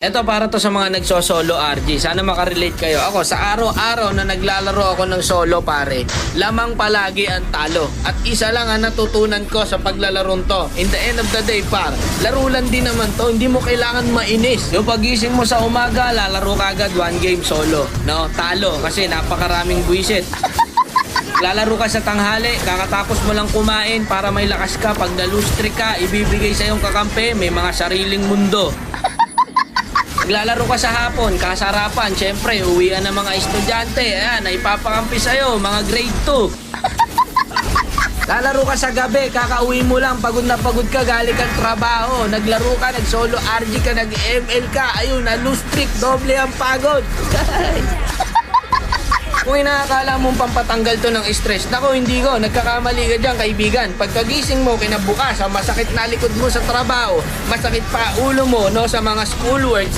Ito para to sa mga nagso-solo RG. Sana makarelate kayo. Ako, sa araw-araw na naglalaro ako ng solo pare, lamang palagi ang talo. At isa lang ang natutunan ko sa paglalarong to. In the end of the day par, laro lang din naman to. Hindi mo kailangan mainis. Yung pagising mo sa umaga, lalaro ka agad one game solo. No, talo kasi napakaraming buwisit. Lalaro ka sa tanghali, kakatapos mo lang kumain para may lakas ka. Pag na-lose streak ka, ibibigay sa iyong kakampi, may mga sariling mundo. Naglalaro ka sa hapon, kasarapan, syempre, uwian ng mga estudyante, ayan, ipapakampi sa'yo, mga grade 2. Lalaro ka sa gabi, kakauwi mo lang, pagod na pagod ka, galing kang trabaho, naglaro ka, nag-solo RG ka, nag-ML ka, ayun, na-lose streak, doble ang pagod. Kung inaakala mong pampatanggal to ng stress, nako hindi ko, nagkakamali ka dyan kaibigan. Pagkagising mo kinabukasan, masakit na likod mo sa trabaho, masakit pa ulo mo no, sa mga schoolwork,